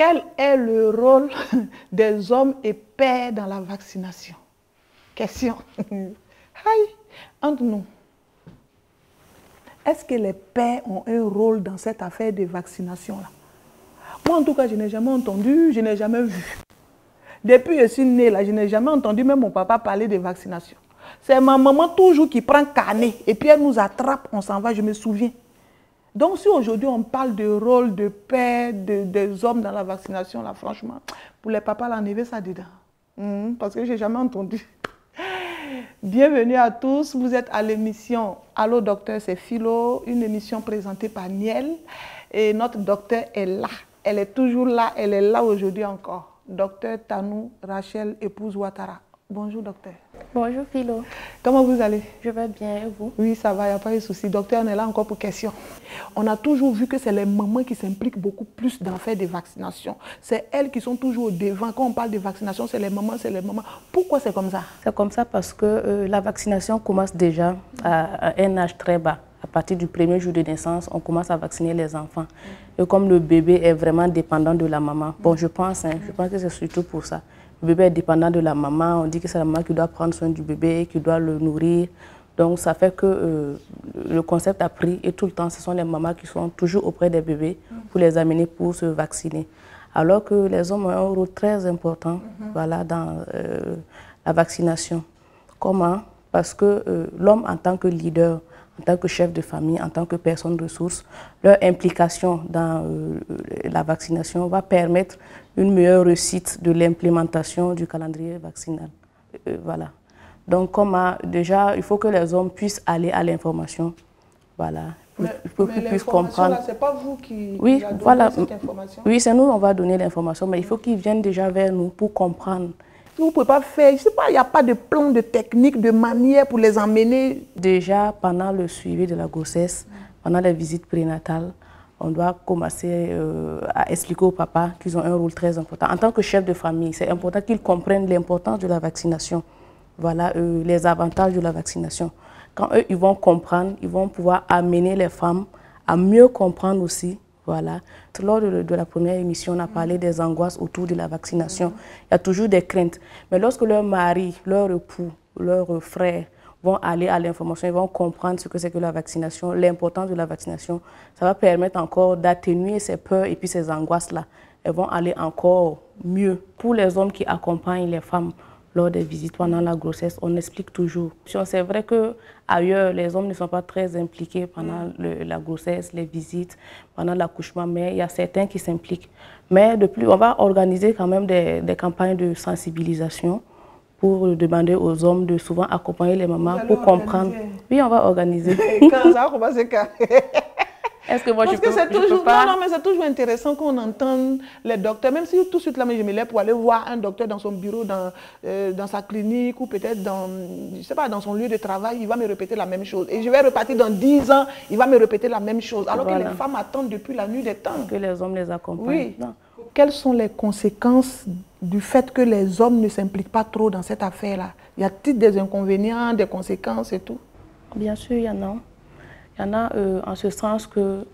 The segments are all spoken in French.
Quel est le rôle des hommes et pères dans la vaccination? Question. Aïe, entre nous. Est-ce que les pères ont un rôle dans cette affaire de vaccination-là? Moi, en tout cas, je n'ai jamais entendu, je n'ai jamais vu. Depuis que je suis née, là, je n'ai jamais entendu même mon papa parler de vaccination. C'est ma maman toujours qui prend carnet et puis elle nous attrape, on s'en va, je me souviens. Donc si aujourd'hui on parle de rôle de père, des hommes dans la vaccination, là, franchement, pour les papas, là, enlever ça dedans. Parce que je n'ai jamais entendu. Bienvenue à tous, vous êtes à l'émission Allô Docteur, c'est Philo, une émission présentée par Niel. Et notre docteur est là, elle est toujours là, elle est là aujourd'hui encore. Docteur Tanou Rachel, épouse Ouattara. Bonjour docteur. Bonjour Philo. Comment vous allez? Je vais bien et vous? Oui, ça va, il n'y a pas de souci. Docteur, on est là encore pour question. On a toujours vu que c'est les mamans qui s'impliquent beaucoup plus dans faire des vaccinations. C'est elles qui sont toujours au devant. Quand on parle de vaccination, c'est les mamans, c'est les mamans. Pourquoi c'est comme ça? C'est comme ça parce que la vaccination commence déjà à un âge très bas. À partir du premier jour de naissance, on commence à vacciner les enfants. Et comme le bébé est vraiment dépendant de la maman, bon, je pense que c'est surtout pour ça. Le bébé est dépendant de la maman, on dit que c'est la maman qui doit prendre soin du bébé, qui doit le nourrir. Donc ça fait que le concept a pris et tout le temps, ce sont les mamans qui sont toujours auprès des bébés pour les amener pour se vacciner. Alors que les hommes ont un rôle très important voilà, dans la vaccination. Comment? Parce que l'homme en tant que leader, en tant que chef de famille, en tant que personne ressource, leur implication dans la vaccination va permettre une meilleure réussite de l'implémentation du calendrier vaccinal. Voilà. Donc, déjà, il faut que les hommes puissent aller à l'information. Voilà. Mais qu'ils puissent comprendre. C'est pas vous qui oui, a donné voilà. cette information? Oui, c'est nous, on va donner l'information, mais il faut qu'ils viennent déjà vers nous pour comprendre. Vous ne pouvez pas faire, je ne sais pas, il n'y a pas de plan, de technique, de manière pour les emmener. Déjà, pendant le suivi de la grossesse, pendant les visites prénatales, on doit commencer à expliquer aux papas qu'ils ont un rôle très important. En tant que chef de famille, c'est important qu'ils comprennent l'importance de la vaccination. Voilà les avantages de la vaccination. Quand eux, ils vont comprendre, ils vont pouvoir amener les femmes à mieux comprendre aussi. Voilà. Lors de la première émission, on a parlé des angoisses autour de la vaccination. Il y a toujours des craintes. Mais lorsque leur mari, leur époux, leur frère vont aller à l'information, ils vont comprendre ce que c'est que la vaccination, l'importance de la vaccination, ça va permettre encore d'atténuer ces peurs et puis ces angoisses-là. Elles vont aller encore mieux. Pour les hommes qui accompagnent les femmes lors des visites pendant la grossesse, on explique toujours. C'est vrai qu'ailleurs, les hommes ne sont pas très impliqués pendant la grossesse, les visites, pendant l'accouchement, mais il y a certains qui s'impliquent. Mais de plus, on va organiser quand même des campagnes de sensibilisation pour demander aux hommes de souvent accompagner les mamans pour comprendre. Oui, on va organiser. Quand ça va commencer quand? Est-ce que moi Parce je peux, que c'est toujours, je peux pas... non, mais c'est toujours intéressant qu'on entende les docteurs, même si tout de suite là, je me lève pour aller voir un docteur dans son bureau, dans sa clinique ou peut-être dans, je sais pas, dans son lieu de travail, il va me répéter la même chose. Et je vais repartir dans 10 ans, il va me répéter la même chose. Alors que les femmes attendent depuis la nuit des temps. Que les hommes les accompagnent. Oui. Non. Quelles sont les conséquences du fait que les hommes ne s'impliquent pas trop dans cette affaire-là? Y a-t-il des inconvénients, des conséquences et tout? Bien sûr, il y en a. Il y en a en ce sens que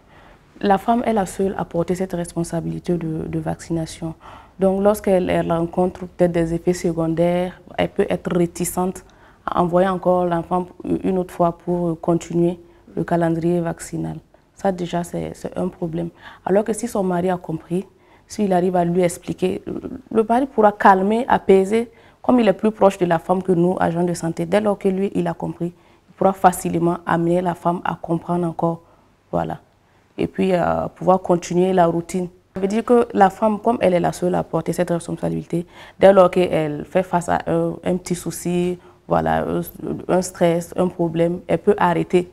la femme est la seule à porter cette responsabilité de vaccination. Donc lorsqu'elle rencontre peut-être des effets secondaires, elle peut être réticente à envoyer encore l'enfant une autre fois pour continuer le calendrier vaccinal. Ça déjà c'est un problème. Alors que si son mari a compris, s'il arrive à lui expliquer, le mari pourra calmer, apaiser, comme il est plus proche de la femme que nous, agents de santé. Dès lors que lui, il a compris, pourra facilement amener la femme à comprendre encore, voilà. Et puis pouvoir continuer la routine. Ça veut dire que la femme, comme elle est la seule à porter cette responsabilité, dès lors qu'elle fait face à un petit souci, voilà, un stress, un problème, elle peut arrêter.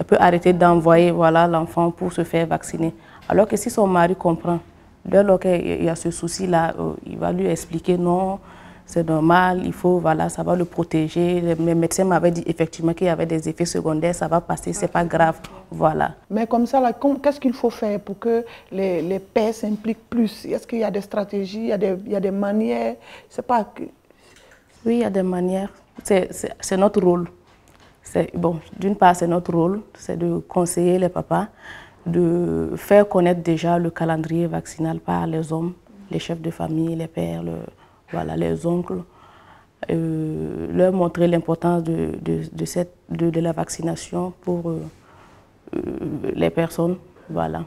Elle peut arrêter d'envoyer voilà, l'enfant pour se faire vacciner. Alors que si son mari comprend, dès lors qu'il y a ce souci-là, il va lui expliquer non, c'est normal, il faut, voilà, ça va le protéger. Les médecins m'avaient dit effectivement qu'il y avait des effets secondaires, ça va passer, c'est pas grave, voilà. Mais comme ça, qu'est-ce qu'il faut faire pour que les pères s'impliquent plus? Est-ce qu'il y a des stratégies, il y a des manières? C'est pas que... Oui, il y a des manières. C'est notre rôle. Bon, d'une part, c'est notre rôle, c'est de conseiller les papas. de faire connaître déjà le calendrier vaccinal par les hommes, les chefs de famille, les pères, voilà, les oncles, leur montrer l'importance de la vaccination pour les personnes. Voilà.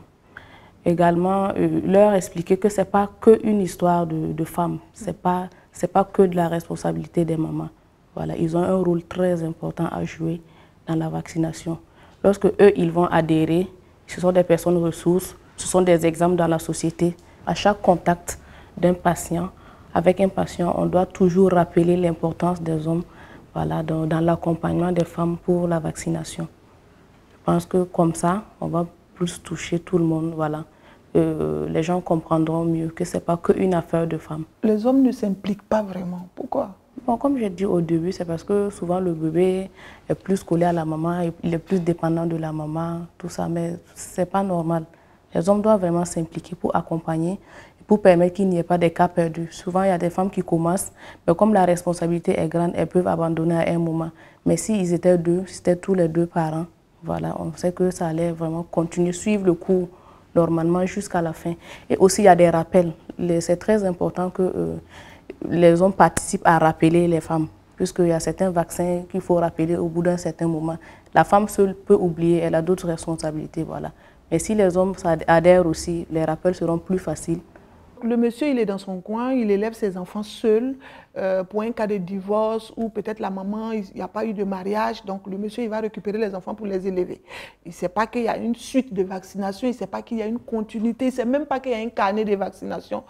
Également, leur expliquer que ce n'est pas qu'une histoire de femmes, ce n'est pas que de la responsabilité des mamans. Voilà, ils ont un rôle très important à jouer dans la vaccination. Lorsque eux, ils vont adhérer, ce sont des personnes ressources, ce sont des exemples dans la société. À chaque contact d'un patient, avec un patient, on doit toujours rappeler l'importance des hommes, voilà, dans l'accompagnement des femmes pour la vaccination. Je pense que comme ça, on va plus toucher tout le monde. Voilà. Les gens comprendront mieux que ce n'est pas qu'une affaire de femmes. Les hommes ne s'impliquent pas vraiment. Pourquoi? Bon, comme j'ai dit au début, c'est parce que souvent le bébé est plus collé à la maman, il est plus dépendant de la maman, tout ça, mais ce n'est pas normal. Les hommes doivent vraiment s'impliquer pour accompagner, pour permettre qu'il n'y ait pas de cas perdus. Souvent, il y a des femmes qui commencent, mais comme la responsabilité est grande, elles peuvent abandonner à un moment. Mais s'ils étaient deux, si c'était tous les deux parents, voilà, on sait que ça allait vraiment continuer, suivre le cours normalement jusqu'à la fin. Et aussi, il y a des rappels. C'est très important que les hommes participent à rappeler les femmes, puisqu'il y a certains vaccins qu'il faut rappeler au bout d'un certain moment. La femme seule peut oublier, elle a d'autres responsabilités, voilà. Mais si les hommes adhèrent aussi, les rappels seront plus faciles. Le monsieur, il est dans son coin, il élève ses enfants seul pour un cas de divorce ou peut-être la maman, il n'y a pas eu de mariage. Donc le monsieur, il va récupérer les enfants pour les élever. Il ne sait pas qu'il y a une suite de vaccination, il ne sait pas qu'il y a une continuité, il ne sait même pas qu'il y a un carnet de vaccination.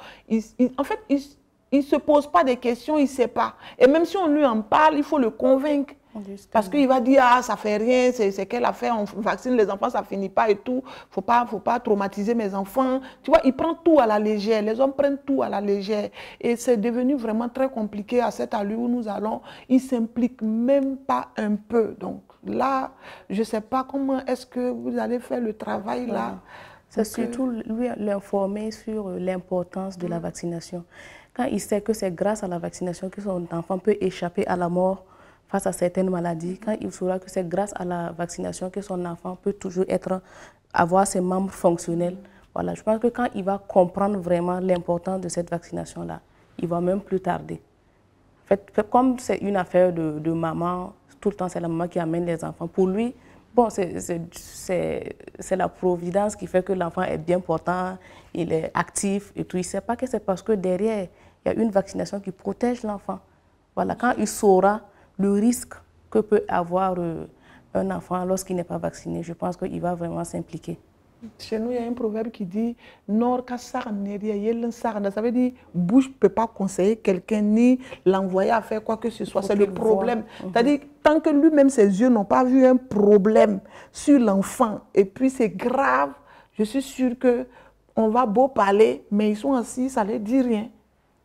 En fait, il ne se pose pas des questions, il ne sait pas. Et même si on lui en parle, il faut le convaincre. Justement. Parce qu'il va dire, ah, ça fait rien, c'est quelle affaire, on vaccine les enfants, ça finit pas et tout. Faut pas traumatiser mes enfants. Tu vois, il prend tout à la légère. Les hommes prennent tout à la légère. Et c'est devenu vraiment très compliqué à cette allure où nous allons. Ils ne s'impliquent même pas un peu. Donc là, je ne sais pas comment est-ce que vous allez faire le travail là. C'est surtout lui l'informer sur l'importance de la vaccination. Quand il sait que c'est grâce à la vaccination que son enfant peut échapper à la mort face à certaines maladies, quand il saura que c'est grâce à la vaccination que son enfant peut toujours avoir ses membres fonctionnels, voilà, je pense que quand il va comprendre vraiment l'importance de cette vaccination-là, il va même plus tarder. En fait, comme c'est une affaire de maman, tout le temps c'est la maman qui amène les enfants, pour lui, bon, c'est la providence qui fait que l'enfant est bien portant, il est actif et tout. Il ne sait pas que c'est parce que derrière, il y a une vaccination qui protège l'enfant. Voilà, quand il saura le risque que peut avoir un enfant lorsqu'il n'est pas vacciné, je pense qu'il va vraiment s'impliquer. Chez nous, il y a un proverbe qui dit « Nor ça veut dire « bouche ne peut pas conseiller quelqu'un ni l'envoyer à faire quoi que ce soit ». C'est le problème. C'est-à-dire, tant que lui-même, ses yeux n'ont pas vu un problème sur l'enfant, et puis c'est grave, je suis sûre qu'on va beau parler, mais ils sont assis, ça ne les dit rien.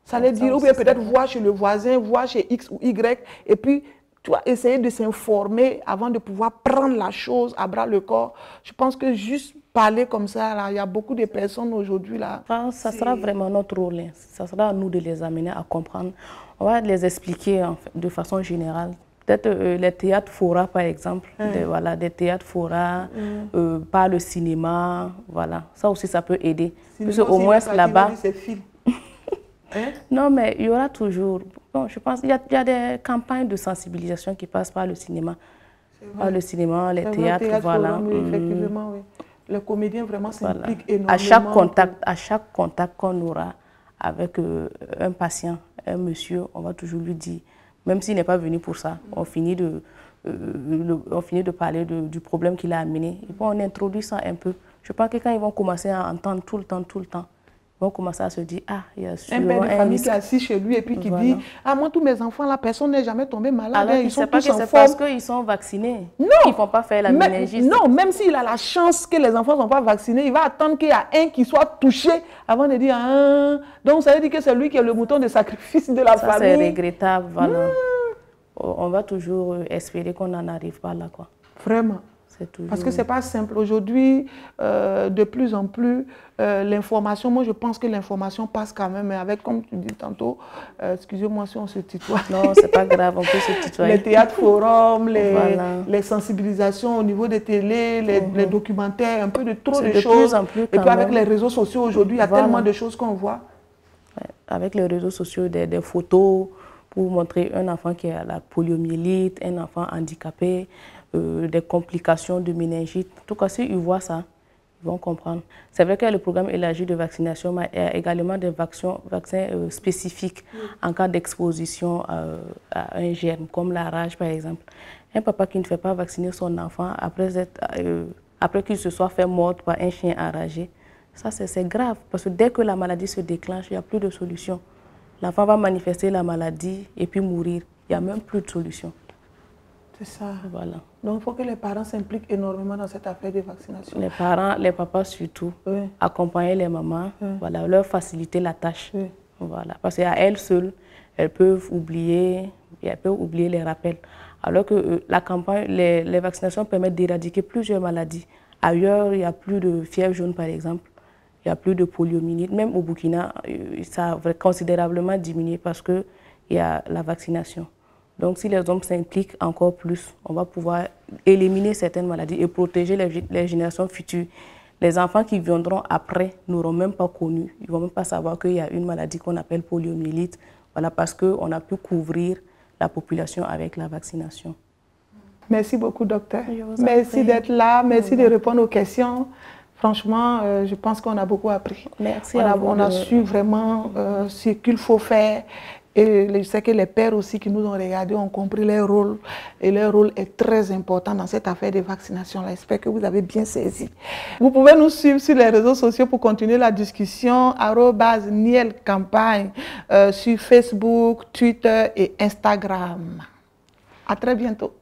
Ça les dit, ou bien peut-être voir chez le voisin, voir chez X ou Y, et puis tu vas essayer de s'informer avant de pouvoir prendre la chose à bras le corps. Je pense que juste parler comme ça, là, il y a beaucoup de personnes aujourd'hui là. Ça sera vraiment notre rôle. Ça sera à nous de les amener à comprendre. On va les expliquer en fait, de façon générale. Peut-être les théâtres fora, par exemple, voilà, des théâtres fora, par le cinéma, voilà. Ça aussi, ça peut aider. Parce qu'au moins là-bas. Non, mais il y aura toujours, bon, je pense, il y a des campagnes de sensibilisation qui passent par le cinéma. Par le cinéma, les théâtres, voilà. Oui, effectivement, oui. Les comédiens vraiment s'impliquent énormément. À chaque contact qu'on aura avec un patient, un monsieur, on va toujours lui dire, même s'il n'est pas venu pour ça, on finit de parler du problème qu'il a amené. Et puis on introduit ça un peu. Je pense que quand ils vont commencer à entendre tout le temps, ils vont commencer à se dire, ah, il y a sûrement un père de famille qui est assis chez lui et puis qui dit, ah, moi, tous mes enfants, là, personne n'est jamais tombé malade. Alors, ils sont tous en forme. C'est parce qu'ils sont vaccinés. Non. Ils ne font pas faire la méningite. Non, même s'il a la chance que les enfants ne sont pas vaccinés, il va attendre qu'il y a un qui soit touché avant de dire, ah, donc ça veut dire que c'est lui qui est le mouton de sacrifice de la famille. C'est regrettable, voilà. On va toujours espérer qu'on n'en arrive pas là, quoi. Vraiment. Parce que ce n'est pas simple. Aujourd'hui, de plus en plus, l'information, moi je pense que l'information passe quand même avec, comme tu dis tantôt, excusez-moi si on se tutoie. Non, c'est pas grave, on peut se tutoyer. Les théâtres forums, les sensibilisations au niveau des télés, les documentaires, un peu de trop de choses. Plus en plus, et puis avec les réseaux sociaux aujourd'hui, il y a tellement de choses qu'on voit. Ouais, avec les réseaux sociaux, des photos pour montrer un enfant qui a la poliomyélite, un enfant handicapé, des complications de méningite. En tout cas, s'ils voient ça, ils vont comprendre. C'est vrai qu'il y a le programme élargi de vaccination, mais il y a également des vaccins spécifiques en cas d'exposition à un germe, comme la rage par exemple. Un papa qui ne fait pas vacciner son enfant après qu'il se soit fait mordre par un chien enragé, ça c'est grave, parce que dès que la maladie se déclenche, il n'y a plus de solution. L'enfant va manifester la maladie et puis mourir. Il n'y a même plus de solution. C'est ça. Voilà. Donc, il faut que les parents s'impliquent énormément dans cette affaire de vaccination. Les parents, les papas surtout, accompagner les mamans, voilà, leur faciliter la tâche. Voilà. Parce qu'à elles seules, elles peuvent oublier les rappels. Alors que la campagne, les vaccinations permettent d'éradiquer plusieurs maladies. Ailleurs, il n'y a plus de fièvre jaune, par exemple. Il n'y a plus de poliomyélite. Même au Burkina, ça a considérablement diminué parce qu'il y a la vaccination. Donc, si les hommes s'impliquent encore plus, on va pouvoir éliminer certaines maladies et protéger les générations futures. Les enfants qui viendront après n'auront même pas connu, ils ne vont même pas savoir qu'il y a une maladie qu'on appelle poliomyélite, voilà, parce qu'on a pu couvrir la population avec la vaccination. Merci beaucoup, docteur. Merci d'être là, merci de répondre aux questions. Franchement, je pense qu'on a beaucoup appris. Merci. On a su vraiment ce qu'il faut faire. Et je sais que les pères aussi qui nous ont regardés ont compris leur rôle. Et leur rôle est très important dans cette affaire de vaccination. J'espère que vous avez bien saisi. Vous pouvez nous suivre sur les réseaux sociaux pour continuer la discussion. @NielCampagne sur Facebook, Twitter et Instagram. À très bientôt.